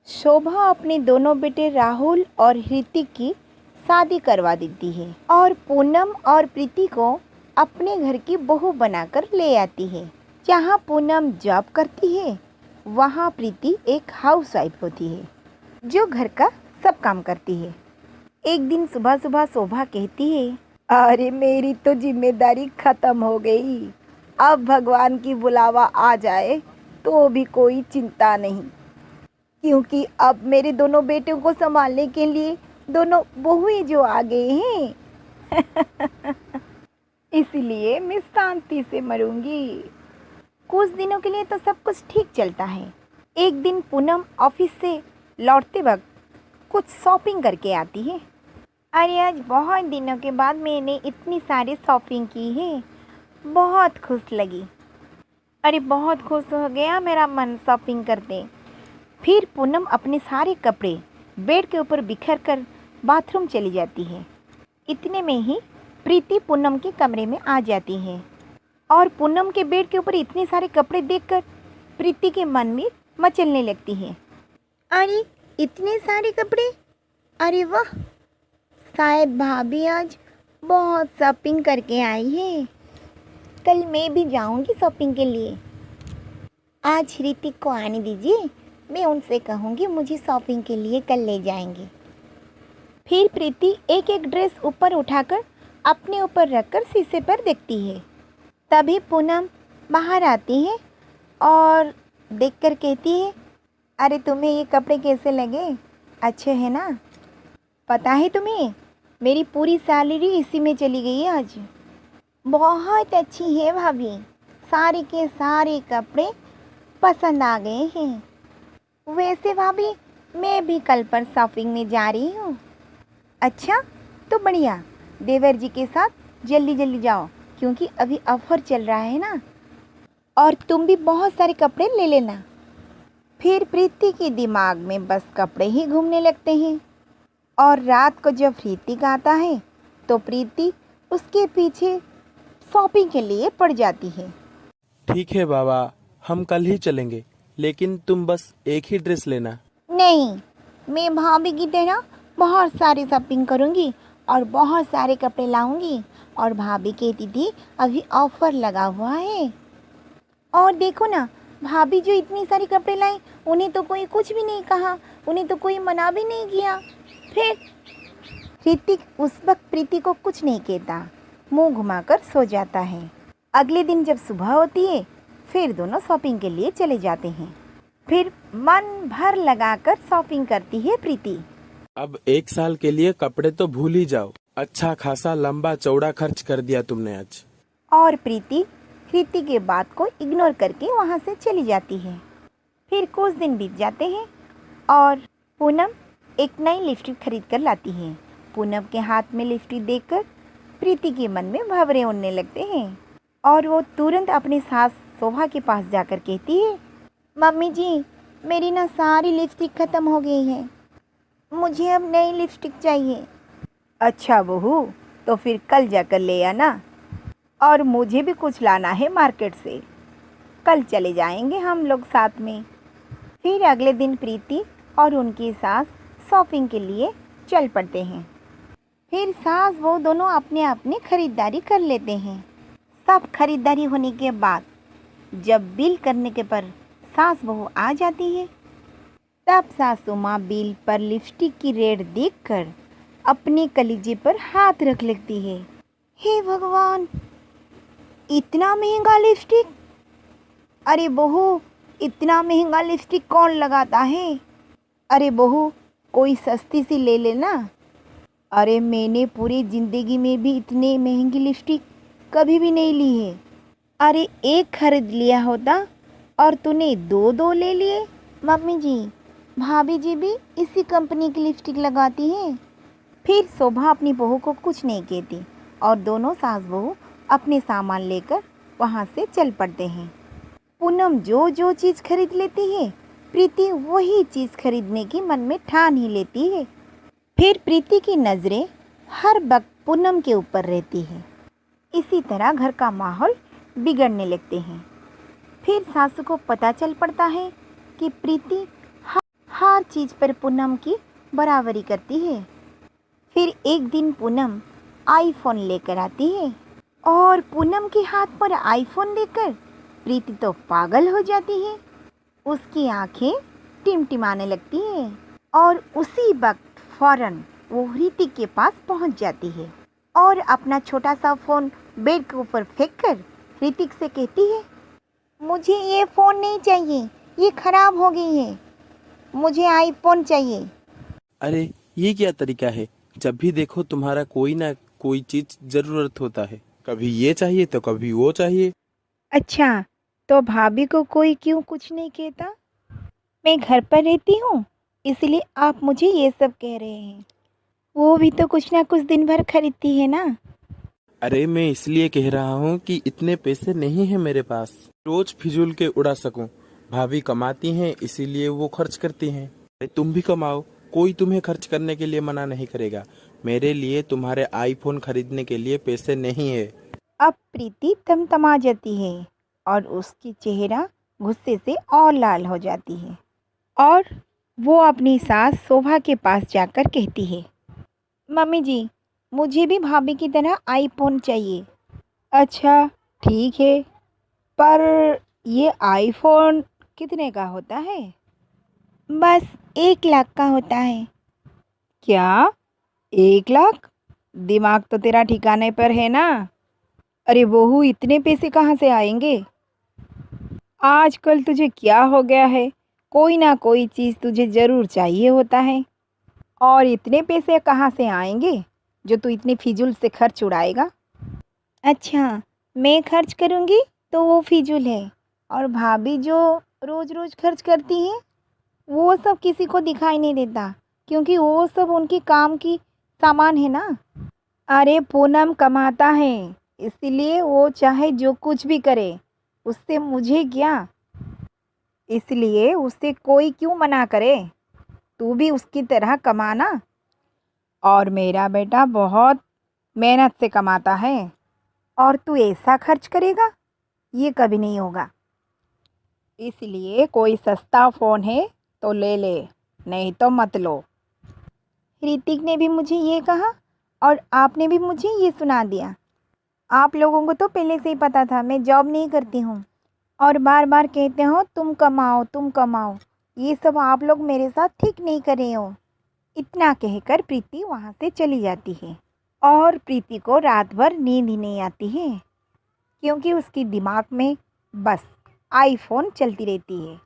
शोभा अपने दोनों बेटे राहुल और ऋतिक की शादी करवा देती है और पूनम और प्रीति को अपने घर की बहू बनाकर ले आती है। जहाँ पूनम जॉब करती है वहाँ प्रीति एक हाउसवाइफ होती है जो घर का सब काम करती है। एक दिन सुबह सुबह शोभा कहती है, अरे मेरी तो जिम्मेदारी खत्म हो गई, अब भगवान की बुलावा आ जाए तो भी कोई चिंता नहीं, क्योंकि अब मेरे दोनों बेटों को संभालने के लिए दोनों बहुएं जो आ गए हैं इसलिए मैं शांति से मरूंगी। कुछ दिनों के लिए तो सब कुछ ठीक चलता है। एक दिन पूनम ऑफिस से लौटते वक्त कुछ शॉपिंग करके आती है। अरे आज बहुत दिनों के बाद मैंने इतनी सारी शॉपिंग की है, बहुत खुश लगी। अरे बहुत खुश हो गया मेरा मन शॉपिंग करते। फिर पूनम अपने सारे कपड़े बेड के ऊपर बिखर कर बाथरूम चली जाती है। इतने में ही प्रीति पूनम के कमरे में आ जाती है और पूनम के बेड के ऊपर इतने सारे कपड़े देखकर प्रीति के मन में मचलने लगती है। अरे इतने सारे कपड़े, अरे वाह, शायद भाभी आज बहुत शॉपिंग करके आई है, कल मैं भी जाऊंगी शॉपिंग के लिए। आज ऋतिक को आने दीजिए, मैं उनसे कहूँगी मुझे शॉपिंग के लिए कल ले जाएंगे। फिर प्रीति एक एक ड्रेस ऊपर उठाकर अपने ऊपर रखकर शीशे पर देखती है। तभी पूनम बाहर आती है और देखकर कहती है, अरे तुम्हें ये कपड़े कैसे लगे, अच्छे हैं ना? पता है तुम्हें मेरी पूरी सैलरी इसी में चली गई है आज। बहुत अच्छी है भाभी, सारे के सारे कपड़े पसंद आ गए हैं। वैसे भाभी मैं भी कल पर शॉपिंग में जा रही हूँ। अच्छा तो बढ़िया, देवर जी के साथ जल्दी जल्दी जाओ क्योंकि अभी ऑफर चल रहा है ना, और तुम भी बहुत सारे कपड़े ले लेना। फिर प्रीति के दिमाग में बस कपड़े ही घूमने लगते हैं और रात को जब ऋतिक आता है तो प्रीति उसके पीछे शॉपिंग के लिए पड़ जाती है। ठीक है बाबा, हम कल ही चलेंगे, लेकिन तुम बस एक ही ड्रेस लेना। नहीं, मैं भाभी की तरह बहुत सारी शॉपिंग करूँगी और बहुत सारे कपड़े लाऊंगी। और भाभी कहती थी अभी ऑफर लगा हुआ है, और देखो ना भाभी जो इतनी सारी कपड़े लाई उन्हें तो कोई कुछ भी नहीं कहा, उन्हें तो कोई मना भी नहीं किया। फिर ऋतिक उस वक्त प्रीति को कुछ नहीं कहता, मुंह घुमाकर सो जाता है। अगले दिन जब सुबह होती है फिर दोनों शॉपिंग के लिए चले जाते हैं। फिर मन भर लगाकर शॉपिंग करती है प्रीति। अब एक साल के लिए कपड़े तो भूल ही जाओ, अच्छा खासा लंबा चौड़ा खर्च कर दिया तुमने आज। और प्रीति ऋतिक के बात को इग्नोर करके वहाँ से चली जाती है। फिर कुछ दिन बीत जाते हैं और पूनम एक नई लिपस्टिक खरीद कर लाती है। पूनम के हाथ में लिपस्टिक देखकर प्रीति के मन में भंवरे उड़ने लगते हैं और वो तुरंत अपनी सास शोभा के पास जाकर कहती है, मम्मी जी मेरी ना सारी लिपस्टिक ख़त्म हो गई है, मुझे अब नई लिपस्टिक चाहिए। अच्छा बहू, तो फिर कल जाकर ले आना, और मुझे भी कुछ लाना है मार्केट से, कल चले जाएंगे हम लोग साथ में। फिर अगले दिन प्रीति और उनकी सास शॉपिंग के लिए चल पड़ते हैं। फिर सास बहू दोनों अपने अपने खरीदारी कर लेते हैं। सब खरीदारी होने के बाद जब बिल करने के पर सास बहू आ जाती है तब सासू माँ बिल पर लिपस्टिक की रेट देखकर अपने कलीजे पर हाथ रख लेती है। हे भगवान, इतना महंगा लिपस्टिक! अरे बहू, इतना महंगा लिपस्टिक कौन लगाता है? अरे बहू, कोई सस्ती सी ले लेना। अरे मैंने पूरी ज़िंदगी में भी इतने महंगी लिपस्टिक कभी भी नहीं ली है। अरे एक खरीद लिया होता और तूने दो दो ले लिए। मम्मी जी, भाभी जी भी इसी कंपनी की लिपस्टिक लगाती हैं। फिर शोभा अपनी बहू को कुछ नहीं कहती और दोनों सास बहू अपने सामान लेकर वहाँ से चल पड़ते हैं। पूनम जो जो चीज़ खरीद लेती है प्रीति वही चीज़ खरीदने की मन में ठान ही लेती है। फिर प्रीति की नज़रें हर वक्त पूनम के ऊपर रहती है। इसी तरह घर का माहौल बिगड़ने लगते हैं। फिर सासू को पता चल पड़ता है कि प्रीति हर चीज़ पर पूनम की बराबरी करती है। फिर एक दिन पूनम आईफोन लेकर आती है और पूनम के हाथ पर आईफोन देखकर प्रीति तो पागल हो जाती है। उसकी आंखें टिमटिमाने लगती हैं और उसी वक्त फौरन वो ऋतिक के पास पहुंच जाती है और अपना छोटा सा फ़ोन बेड के ऊपर फेंक कर ऋतिक से कहती है, मुझे ये फ़ोन नहीं चाहिए, ये ख़राब हो गई है, मुझे आईफोन चाहिए। अरे ये क्या तरीका है? जब भी देखो तुम्हारा कोई ना कोई चीज जरूरत होता है, कभी ये चाहिए तो कभी वो चाहिए। अच्छा, तो भाभी को कोई क्यों कुछ नहीं कहता? मैं घर पर रहती हूँ, इसलिए आप मुझे ये सब कह रहे हैं। वो भी तो कुछ ना कुछ दिन भर खरीदती है ना। अरे मैं इसलिए कह रहा हूँ कि इतने पैसे नहीं है मेरे पास, रोज फिजूल के उड़ा सकूं। भाभी कमाती हैं इसीलिए वो खर्च करती हैं। अरे तुम भी कमाओ, कोई तुम्हें खर्च करने के लिए मना नहीं करेगा। मेरे लिए तुम्हारे आईफोन खरीदने के लिए पैसे नहीं है। अब प्रीति तमतमा जाती है और उसकी चेहरा गुस्से से और लाल हो जाती है और वो अपनी सास शोभा के पास जाकर कहती है, मम्मी जी, मुझे भी भाभी की तरह आईफोन चाहिए। अच्छा, ठीक है, पर ये आईफोन कितने का होता है? बस 1 लाख का होता है। क्या? 1 लाख? दिमाग तो तेरा ठिकाने पर है ना? अरे बहू, इतने पैसे कहाँ से आएंगे? आजकल तुझे क्या हो गया है? कोई ना कोई चीज़ तुझे ज़रूर चाहिए होता है। और इतने पैसे कहाँ से आएंगे जो तू इतने फिजूल से खर्च उड़ाएगा? अच्छा, मैं खर्च करूँगी तो वो फिजूल है, और भाभी जो रोज़ रोज़ खर्च करती है वो सब किसी को दिखाई नहीं देता, क्योंकि वो सब उनकी काम की सामान है ना। अरे पूनम कमाता है, इसलिए वो चाहे जो कुछ भी करे, उससे मुझे क्या? इसलिए उससे कोई क्यों मना करे? तू भी उसकी तरह कमाना। और मेरा बेटा बहुत मेहनत से कमाता है, और तू ऐसा खर्च करेगा? ये कभी नहीं होगा। इसलिए कोई सस्ता फ़ोन है तो ले ले, नहीं तो मत लो। ऋतिक ने भी मुझे ये कहा और आपने भी मुझे ये सुना दिया। आप लोगों को तो पहले से ही पता था मैं जॉब नहीं करती हूँ, और बार बार कहते हो तुम कमाओ तुम कमाओ। ये सब आप लोग मेरे साथ ठीक नहीं कर रहे हो। इतना कहकर प्रीति वहाँ से चली जाती है और प्रीति को रात भर नींद ही नहीं आती है, क्योंकि उसकी दिमाग में बस आईफोन चलती रहती है।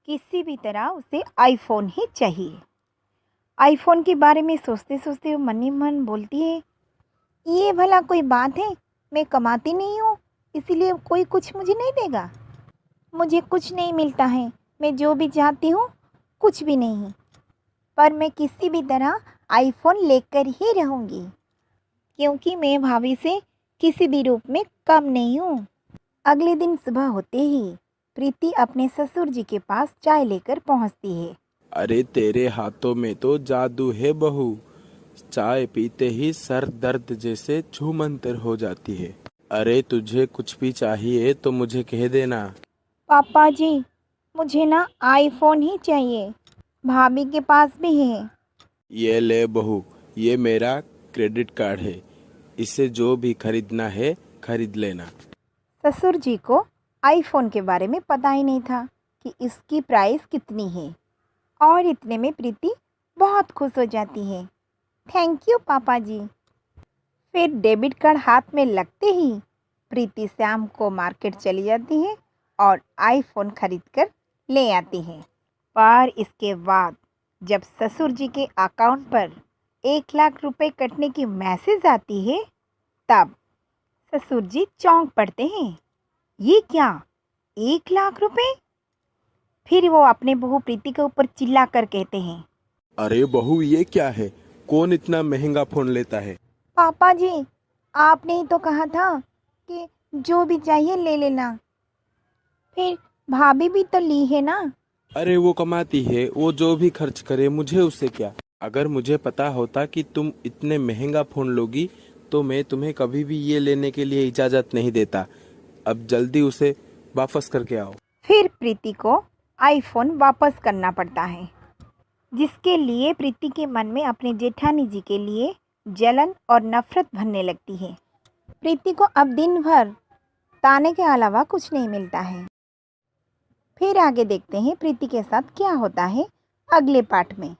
किसी भी तरह उसे आईफोन ही चाहिए। आईफोन के बारे में सोचते सोचते वो मन ही मन बोलती है, ये भला कोई बात है? मैं कमाती नहीं हूँ इसीलिए कोई कुछ मुझे नहीं देगा। मुझे कुछ नहीं मिलता है, मैं जो भी चाहती हूँ कुछ भी नहीं, पर मैं किसी भी तरह आईफोन लेकर ही रहूँगी, क्योंकि मैं भाभी से किसी भी रूप में कम नहीं हूँ। अगले दिन सुबह होते ही प्रीति अपने ससुर जी के पास चाय लेकर पहुँचती है। अरे तेरे हाथों में तो जादू है बहू, चाय पीते ही सर दर्द जैसे छूमंतर हो जाती है। अरे तुझे कुछ भी चाहिए तो मुझे कह देना। पापा जी, मुझे ना आईफोन ही चाहिए, भाभी के पास भी है। ये ले बहू, ये मेरा क्रेडिट कार्ड है, इससे जो भी खरीदना है खरीद लेना। ससुर जी को आईफोन के बारे में पता ही नहीं था कि इसकी प्राइस कितनी है, और इतने में प्रीति बहुत खुश हो जाती है। थैंक यू पापा जी। फिर डेबिट कार्ड हाथ में लगते ही प्रीति शाम को मार्केट चली जाती है और आईफोन खरीद कर ले आती है। पर इसके बाद जब ससुर जी के अकाउंट पर 1 लाख रुपए कटने की मैसेज आती है, तब ससुर जी चौंक पड़ते हैं। ये क्या, 1 लाख रुपए? फिर वो अपने बहू प्रीति के ऊपर चिल्ला कर कहते हैं, अरे बहू ये क्या है, कौन इतना महंगा फोन लेता है? पापा जी, आपने ही तो कहा था कि जो भी चाहिए ले लेना। फिर भाभी भी तो ली है ना। अरे वो कमाती है, वो जो भी खर्च करे मुझे उससे क्या। अगर मुझे पता होता कि तुम इतने महंगा फोन लोगी तो मैं तुम्हें कभी भी ये लेने के लिए इजाजत नहीं देता। अब जल्दी उसे वापस करके आओ। फिर प्रीति को आईफोन वापस करना पड़ता है जिसके लिए प्रीति के मन में अपने जेठानी जी के लिए जलन और नफरत भरने लगती है। प्रीति को अब दिन भर ताने के अलावा कुछ नहीं मिलता है। फिर आगे देखते हैं प्रीति के साथ क्या होता है अगले पार्ट में।